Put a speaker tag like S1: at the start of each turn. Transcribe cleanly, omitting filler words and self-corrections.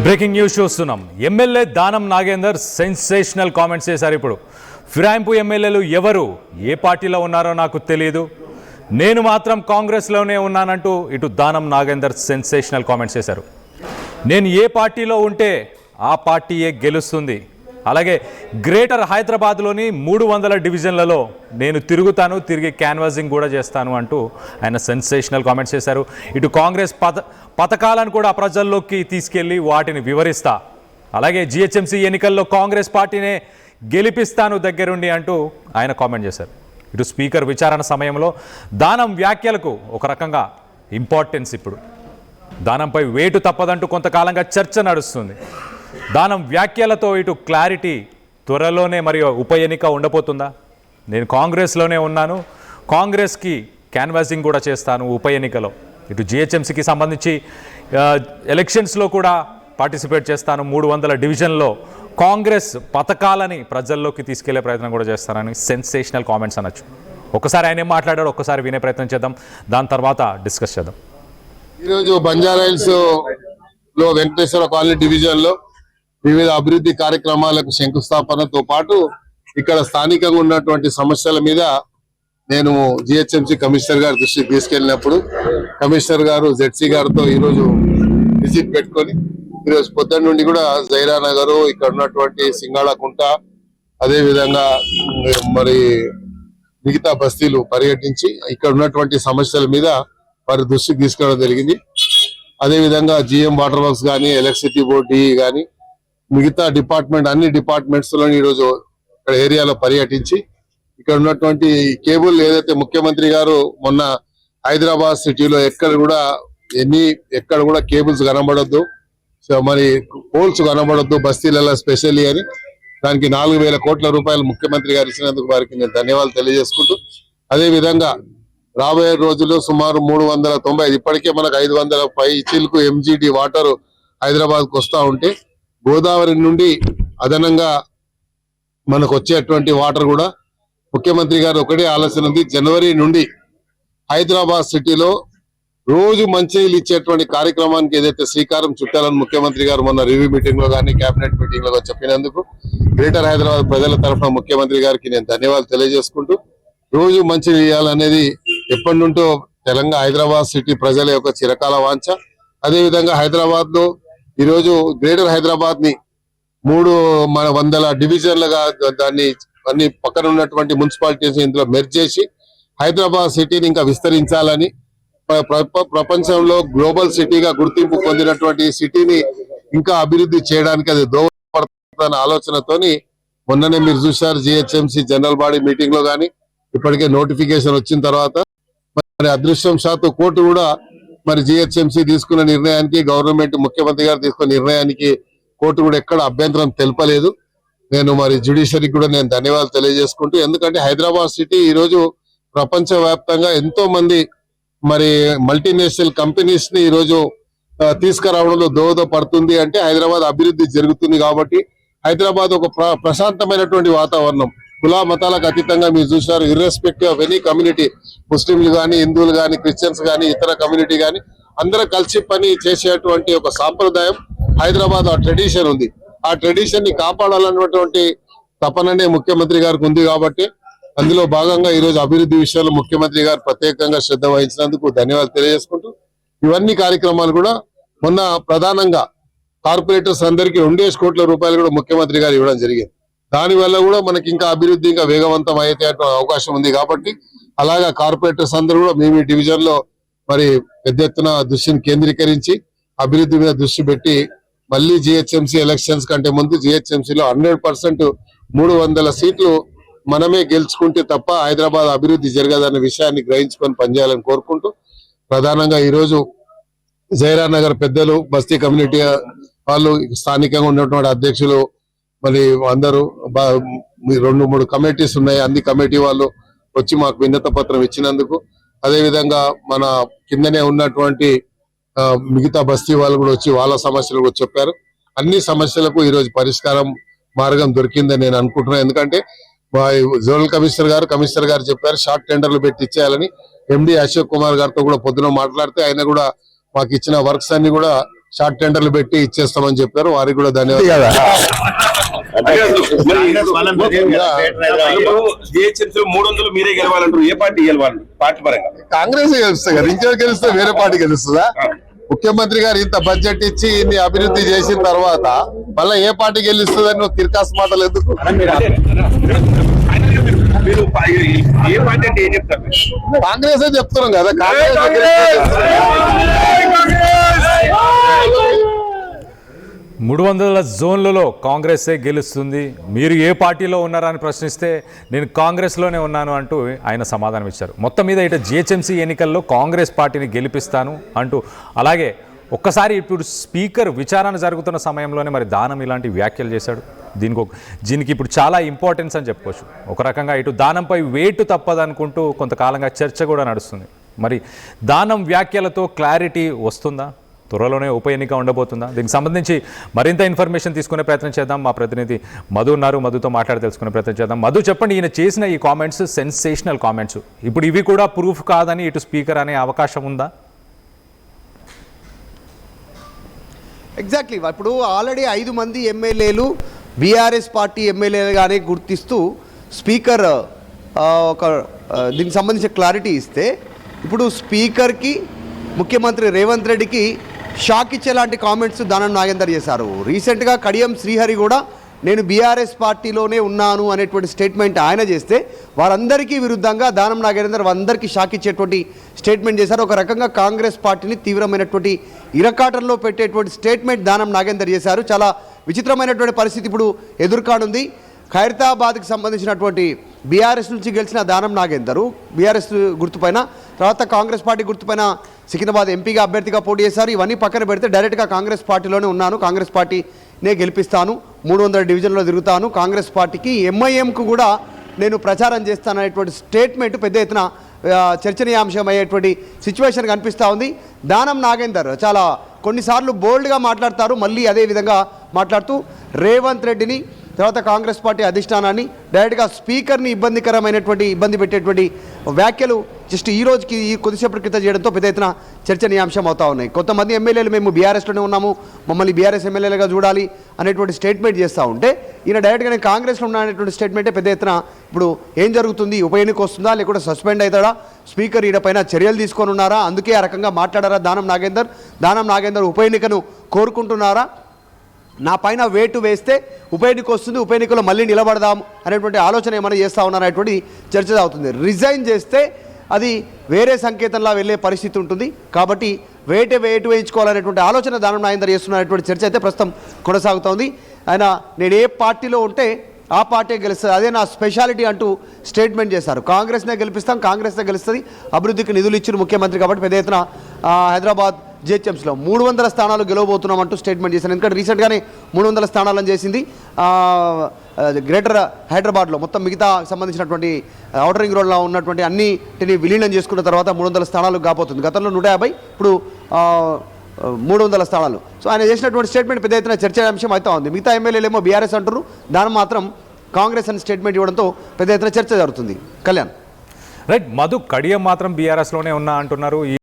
S1: Breaking news చూస్తున్నాం. MLA Danam Nagender sensational comments చేశారు. ఇప్పుడు ఫిరాయింపు ఎమ్మెల్యేలు ఎవరు, ఏ పార్టీలో ఉన్నారో నాకు తెలియదు, నేను మాత్రం కాంగ్రెస్లోనే ఉన్నానంటూ ఇటు దానం నాగేందర్ సెన్సేషనల్ కామెంట్స్ చేశారు. నేను ఏ పార్టీలో ఉంటే ఆ పార్టీయే గెలుస్తుంది, అలాగే గ్రేటర్ హైదరాబాద్లోని 300 డివిజన్లలో నేను తిరుగుతాను, తిరిగి క్యాన్వాసింగ్ కూడా చేస్తాను అంటూ ఆయన సెన్సేషనల్ కామెంట్స్ చేశారు. ఇటు కాంగ్రెస్ పథకాలను కూడా ప్రజల్లోకి తీసుకెళ్లి వాటిని వివరిస్తా, అలాగే జిహెచ్ఎంసీ ఎన్నికల్లో కాంగ్రెస్ పార్టీనే గెలిపిస్తాను దగ్గరుండి అంటూ ఆయన కామెంట్ చేశారు. ఇటు స్పీకర్ విచారణ సమయంలో దానం వ్యాఖ్యలకు ఒక రకంగా ఇంపార్టెన్స్, ఇప్పుడు దానంపై వేటు తప్పదంటూ కొంతకాలంగా చర్చ నడుస్తుంది. దానం వ్యాఖ్యలతో ఇటు క్లారిటీ, త్వరలోనే మరియు ఉప ఎన్నిక ఉండబోతుందా, నేను కాంగ్రెస్లోనే ఉన్నాను, కాంగ్రెస్కి క్యాన్వాసింగ్ కూడా చేస్తాను ఉప ఎన్నికలో, ఇటు జిహెచ్ఎంసీకి సంబంధించి ఎలక్షన్స్లో కూడా పార్టిసిపేట్ చేస్తాను, 300 డివిజన్లో కాంగ్రెస్ పథకాలని ప్రజల్లోకి తీసుకెళ్లే ప్రయత్నం కూడా చేస్తానని సెన్సేషనల్ కామెంట్స్ అనొచ్చు. ఒక్కసారి ఆయన ఏం మాట్లాడారో ఒక్కసారి వినే ప్రయత్నం చేద్దాం, దాని తర్వాత డిస్కస్ చేద్దాం.
S2: ఈరోజు బంజారాహిల్స్లో వెంకటేశ్వర కాలనీ డివిజన్లో వివిధ అభివృద్ధి కార్యక్రమాలకు శంకుస్థాపనతో పాటు ఇక్కడ స్థానికంగా ఉన్నటువంటి సమస్యల మీద నేను జిహెచ్ఎంసీ కమిషనర్ గారి దృష్టికి తీసుకెళ్లినప్పుడు కమిషనర్ గారు జెడ్సీ గారితో ఈరోజు విజిట్ పెట్టుకొని ఈరోజు పొద్దున్న నుండి కూడా జైరా నగర్, ఇక్కడ ఉన్నటువంటి సింగాళకుంట, అదే విధంగా మరి మిగతా బస్తీలు పర్యటించి ఇక్కడ ఉన్నటువంటి సమస్యల మీద వారి దృష్టికి తీసుకురావడం జరిగింది. అదే విధంగా జిఎం వాటర్ వర్క్స్ కానీ, ఎలక్ట్రిసిటీ బోర్డు డిఈ కానీ, మిగతా డిపార్ట్మెంట్ అన్ని డిపార్ట్మెంట్స్ లో ఈరోజు ఇక్కడ ఏరియాలో పర్యటించి ఇక్కడ ఉన్నటువంటి కేబుల్ ఏదైతే ముఖ్యమంత్రి గారు మొన్న హైదరాబాద్ సిటీలో ఎక్కడ కూడా కేబుల్స్ కనబడొద్దు, మరి పోల్స్ కనబడొద్దు బస్తీలలో స్పెషల్లీ అని దానికి 4,000 కోట్ల రూపాయలు ముఖ్యమంత్రి గారు ఇచ్చినందుకు వారికి నేను ధన్యవాదాలు తెలియజేసుకుంటూ, అదే విధంగా రాబోయే రోజుల్లో సుమారు 390 ఇప్పటికే మనకు 500 పై చిలుకు ఎంజీటీ వాటర్ హైదరాబాద్కు వస్తూ ఉంటే గోదావరి నుండి అదనంగా మనకు వచ్చేటువంటి వాటర్ కూడా ముఖ్యమంత్రి గారు ఒకటే ఆలోచన ఉంది, జనవరి నుండి హైదరాబాద్ సిటీలో రోజు మంచినీళ్ళు ఇచ్చేటువంటి కార్యక్రమానికి ఏదైతే శ్రీకారం చుట్టాలని ముఖ్యమంత్రి గారు మొన్న రివ్యూ మీటింగ్ లో కానీ కేబినెట్ మీటింగ్ లో చెప్పినందుకు గ్రేటర్ హైదరాబాద్ ప్రజల తరఫున ముఖ్యమంత్రి గారికి నేను ధన్యవాదాలు తెలియజేసుకుంటూ, రోజు మంచినీళ్ళు ఇవ్వాలనేది ఎప్పటి నుండో తెలంగాణ హైదరాబాద్ సిటీ ప్రజల యొక్క చిరకాల వాంఛ. అదే విధంగా హైదరాబాద్ లో ఈరోజు గ్రేటర్ హైదరాబాద్ ని 300 డివిజన్లుగా దాన్ని అన్ని పక్కన ఉన్నటువంటి మున్సిపాలిటీస్ ఇందులో మెర్జ్ చేసి హైదరాబాద్ సిటీని ఇంకా విస్తరించాలని, ప్రపంచంలో గ్లోబల్ సిటీగా గుర్తింపు పొందినటువంటి సిటీని ఇంకా అభివృద్ధి చేయడానికి అది దోహదపడుతున్న ఆలోచనతోని మొన్ననే మీరు చూశారు జిహెచ్ఎంసీ జనరల్ బాడీ మీటింగ్ లో కానీ ఇప్పటికే నోటిఫికేషన్ వచ్చిన తర్వాత మరి అదృష్టం శాతం కోర్టు కూడా మరి జిహెచ్ఎంసీ తీసుకున్న నిర్ణయానికి, గవర్నమెంట్ ముఖ్యమంత్రి గారు తీసుకున్న నిర్ణయానికి కోర్టు కూడా ఎక్కడ అభ్యంతరం తెలపలేదు. నేను మరి జ్యుడిషియరీకి కూడా నేను ధన్యవాదాలు తెలియజేసుకుంటూ, ఎందుకంటే హైదరాబాద్ సిటీ ఈరోజు ప్రపంచ వ్యాప్తంగా ఎంతో మంది మరి మల్టీనేషనల్ కంపెనీస్ ని ఈరోజు తీసుకురావడంలో దోహదపడుతుంది. అంటే హైదరాబాద్ అభివృద్ధి జరుగుతుంది కాబట్టి హైదరాబాద్ ఒక ప్రశాంతమైనటువంటి వాతావరణం, కులా మతాలకు అతీతంగా మీరు చూశారు, ఇర్రెస్పెక్టివ్ ఆఫ్ ఎనీ కమ్యూనిటీ, ముస్లింలు కానీ, హిందువులు కానీ, క్రిస్టియన్స్ కానీ, ఇతర కమ్యూనిటీ కానీ అందరూ కలిసి పని చేసేటువంటి ఒక సాంప్రదాయం హైదరాబాద్ ఆ ట్రెడిషన్ ఉంది. ఆ ట్రెడిషన్ ని కాపాడాలన్నటువంటి తపననే ముఖ్యమంత్రి గారికి ఉంది కాబట్టి అందులో భాగంగా ఈ రోజు అభివృద్ధి విషయాల్లో ముఖ్యమంత్రి గారు ప్రత్యేకంగా శ్రద్ధ వహించినందుకు ధన్యవాదాలు తెలియజేసుకుంటూ, ఇవన్నీ కార్యక్రమాలు కూడా మొన్న ప్రధానంగా కార్పొరేటర్స్ అందరికీ 2 కోట్ల రూపాయలు కూడా ముఖ్యమంత్రి గారు ఇవ్వడం జరిగింది. దానివల్ల కూడా మనకి ఇంకా అభివృద్ధి ఇంకా వేగవంతం అయితే అవకాశం ఉంది కాబట్టి అలాగా కార్పొరేటర్స్ అందరూ కూడా మీ డివిజన్ లో మరి పెద్ద ఎత్తున దృష్టిని కేంద్రీకరించి అభివృద్ధి మీద దృష్టి పెట్టి మళ్ళీ జిహెచ్ఎంసీ ఎలక్షన్స్ కంటే ముందు జిహెచ్ఎంసీలో 100% 300 సీట్లు మనమే గెలుచుకుంటే తప్ప హైదరాబాద్ అభివృద్ధి జరగదన్న విషయాన్ని గ్రహించుకొని పనిచేయాలని కోరుకుంటూ, ప్రధానంగా ఈరోజు జైరా నగర్ పెద్దలు, బస్తీ కమ్యూనిటీ వాళ్ళు, స్థానికంగా ఉన్నటువంటి అధ్యక్షులు, మరి అందరూ 2-3 కమిటీస్ ఉన్నాయి, అన్ని కమిటీ వాళ్ళు వచ్చి మాకు విన్నత పత్రం ఇచ్చినందుకు, అదే విధంగా మన కిందనే ఉన్నటువంటి మిగతా బస్తీ వాళ్ళు కూడా వచ్చి వాళ్ళ సమస్యలు కూడా చెప్పారు. అన్ని సమస్యలకు ఈరోజు పరిష్కారం మార్గం దొరికిందని నేను అనుకుంటున్నాను. ఎందుకంటే జోనల్ కమిషనర్ గారు చెప్పారు షార్ట్ టెండర్లు పెట్టి ఇచ్చేయాలని. ఎండి అశోక్ కుమార్ గారితో కూడా పొద్దున మాట్లాడితే ఆయన కూడా మాకు ఇచ్చిన వర్క్స్ అన్ని కూడా షార్ట్ టెండర్లు పెట్టి ఇచ్చేస్తామని చెప్పారు. వారికి కూడా ధన్యవాదాలు.
S3: జిహెచ్ఎంసీ 300 మీరే గెలవాలంటారు. ఏ పార్టీ గెలవాలి? పార్టీ పరంగా
S2: కాంగ్రెస్ గెలుస్తుంది కదా, ఇంకెవరు గెలుస్తే వేరే పార్టీ గెలుస్తుందా? ముఖ్యమంత్రి గారు ఇంత బడ్జెట్ ఇచ్చి ఇన్ని అభివృద్ధి చేసిన తర్వాత మళ్ళీ ఏ పార్టీ గెలుస్తుందని నువ్వు తిరకాసు మాటలు ఎందుకు?
S3: మీరు ఏ పార్టీ అంటే ఏం చెప్తారు?
S2: కాంగ్రెస్ చెప్తున్నాం కదా, కాంగ్రెస్
S1: 300 జోన్లలో కాంగ్రెసే గెలుస్తుంది, మీరు ఏ పార్టీలో ఉన్నారా అని ప్రశ్నిస్తే నేను కాంగ్రెస్లోనే ఉన్నాను అంటూ ఆయన సమాధానం ఇచ్చారు. మొత్తం మీద ఇటు జిహెచ్ఎంసీ ఎన్నికల్లో కాంగ్రెస్ పార్టీని గెలిపిస్తాను అంటూ, అలాగే ఒక్కసారి ఇప్పుడు స్పీకర్ విచారణ జరుగుతున్న సమయంలోనే మరి దానం ఇలాంటి వ్యాఖ్యలు చేశాడు. దీనికి ఇప్పుడు చాలా ఇంపార్టెన్స్ అని చెప్పుకోవచ్చు. ఒక రకంగా ఇటు దానంపై వేటు తప్పదనుకుంటూ కొంతకాలంగా చర్చ కూడా నడుస్తుంది. మరి దానం వ్యాఖ్యలతో క్లారిటీ వస్తుందా? త్వరలోనే ఉప ఎన్నిక ఉండబోతుందా? దీనికి సంబంధించి మరింత ఇన్ఫర్మేషన్ తీసుకునే ప్రయత్నం చేద్దాం. మా ప్రతినిధి మధు ఉన్నారు, మధుతో మాట్లాడి తెలుసుకునే ప్రయత్నం చేద్దాం. మధు, చెప్పండి, ఈయన చేసిన ఈ కామెంట్స్ సెన్సేషనల్ కామెంట్స్, ఇప్పుడు ఇవి కూడా ప్రూఫ్ కాదని ఇటు స్పీకర్ అనే అవకాశం ఉందా?
S4: ఎగ్జాక్ట్లీ. ఇప్పుడు ఆల్రెడీ 5 మంది ఎమ్మెల్యేలు బీఆర్ఎస్ పార్టీ ఎమ్మెల్యేలుగానే గుర్తిస్తూ స్పీకర్ దీనికి సంబంధించిన క్లారిటీ ఇస్తే, ఇప్పుడు స్పీకర్కి ముఖ్యమంత్రి రేవంత్ రెడ్డికి షాక్ ఇచ్చేలాంటి కామెంట్స్ దానం నాగేందర్ చేశారు. రీసెంట్గా కడియం శ్రీహరి కూడా నేను బీఆర్ఎస్ పార్టీలోనే ఉన్నాను అనేటువంటి స్టేట్మెంట్ ఆయన చేస్తే, వారందరికీ విరుద్ధంగా దానం నాగేందర్ అందరికీ షాక్ ఇచ్చేటువంటి స్టేట్మెంట్ చేశారు. ఒక రకంగా కాంగ్రెస్ పార్టీని తీవ్రమైనటువంటి ఇరకాటంలో పెట్టేటువంటి స్టేట్మెంట్ దానం నాగేందర్ చేశారు. చాలా విచిత్రమైనటువంటి పరిస్థితి ఇప్పుడు ఎదుర్కానుంది. ఖైరతాబాద్కి సంబంధించినటువంటి బీఆర్ఎస్ నుంచి గెలిచిన దానం నాగేందరు బీఆర్ఎస్ గుర్తుపైన, తర్వాత కాంగ్రెస్ పార్టీ గుర్తుపైన సికింద్రాబాద్ ఎంపీగా అభ్యర్థిగా పోటీ చేశారు. ఇవన్నీ పక్కన పెడితే డైరెక్ట్గా కాంగ్రెస్ పార్టీలోనే ఉన్నాను, కాంగ్రెస్ పార్టీనే గెలిపిస్తాను, 300 డివిజన్లో తిరుగుతాను, కాంగ్రెస్ పార్టీకి ఎంఐఎంకు కూడా నేను ప్రచారం చేస్తాననేటువంటి స్టేట్మెంట్ పెద్ద ఎత్తున చర్చనీయాంశం అయ్యేటువంటి సిచ్యువేషన్ కనిపిస్తూ ఉంది. దానం నాగేందర్ చాలా కొన్నిసార్లు బోల్డ్గా మాట్లాడతారు, మళ్ళీ అదే విధంగా మాట్లాడుతూ రేవంత్ రెడ్డిని, తర్వాత కాంగ్రెస్ పార్టీ అధిష్టానాన్ని, డైరెక్ట్గా స్పీకర్ని ఇబ్బంది పెట్టేటువంటి వ్యాఖ్యలు జస్ట్ ఈ రోజుకి కొద్దిసేపటి క్రితం చేయడంతో పెద్ద ఎత్తున చర్చనీయాంశం అవుతా ఉన్నాయి. కొంతమంది ఎమ్మెల్యేలు మేము బీఆర్ఎస్లోనే ఉన్నాము, మమ్మల్ని బీఆర్ఎస్ ఎమ్మెల్యేలుగా చూడాలి అనేటువంటి స్టేట్మెంట్ చేస్తూ ఉంటే, ఈయన డైరెక్ట్గా నేను కాంగ్రెస్లో ఉన్నా అనేటువంటి స్టేట్మెంటే పెద్ద ఎత్తున ఇప్పుడు ఏం జరుగుతుంది, ఉప ఎన్నిక వస్తుందా లేకుంటే సస్పెండ్ అవుతాడా, స్పీకర్ ఈయనపైన చర్యలు తీసుకొని ఉన్నారా, అందుకే ఆ రకంగా మాట్లాడారా దానం నాగేందర్ ఉప ఎన్నికను కోరుకుంటున్నారా, నా పైన వేటు వేస్తే ఉప ఎన్నిక వస్తుంది, ఉప ఎన్నికలో మళ్ళీ నిలబడదాం అనేటువంటి ఆలోచన ఏమైనా చేస్తూ ఉన్నారనేటువంటి చర్చ అవుతుంది. రిజైన్ చేస్తే అది వేరే సంకేతంలా వెళ్ళే పరిస్థితి ఉంటుంది కాబట్టి వేటు వేయించుకోవాలనేటువంటి ఆలోచన దానం నాగేందర్ చేస్తున్నటువంటి చర్చ అయితే ప్రస్తుతం కొనసాగుతోంది. ఆయన నేను ఏ పార్టీలో ఉంటే ఆ పార్టీ గెలుస్తుంది, అదే నా స్పెషాలిటీ అంటూ స్టేట్మెంట్ చేశారు. కాంగ్రెస్నే గెలిపిస్తాం, కాంగ్రెస్నే గెలుస్తుంది, అభివృద్ధికి నిధులు ఇచ్చిన ముఖ్యమంత్రి కాబట్టి పెద్ద ఎత్తున హైదరాబాద్ జిహెచ్ఎంసీలో 300 స్థానాలు గెలవబోతున్నామంటూ స్టేట్మెంట్ చేశాను. ఎందుకంటే రీసెంట్గానే 300 స్థానాలను చేసింది. గ్రేటర్ హైదరాబాద్లో మొత్తం మిగతా సంబంధించినటువంటి ఔటర్ రింగ్ రోడ్లో ఉన్నటువంటి అన్నిటిని విలీనం చేసుకున్న తర్వాత 300 స్థానాలు కాబోతుంది. గతంలో 150, ఇప్పుడు 300 స్థానాలు. సో ఆయన చేసినటువంటి స్టేట్మెంట్ పెద్ద ఎత్తున చర్చాంశం అయితే ఉంది. మిగతా ఎమ్మెల్యేలు ఏమో బీఆర్ఎస్ అంటారు, దాని మాత్రం కాంగ్రెస్ అని స్టేట్మెంట్ ఇవ్వడంతో పెద్ద ఎత్తున చర్చ జరుగుతుంది. కళ్యాణ్.
S1: రైట్, మధు, కడియం మాత్రం బీఆర్ఎస్లోనే ఉన్నా అంటున్నారు.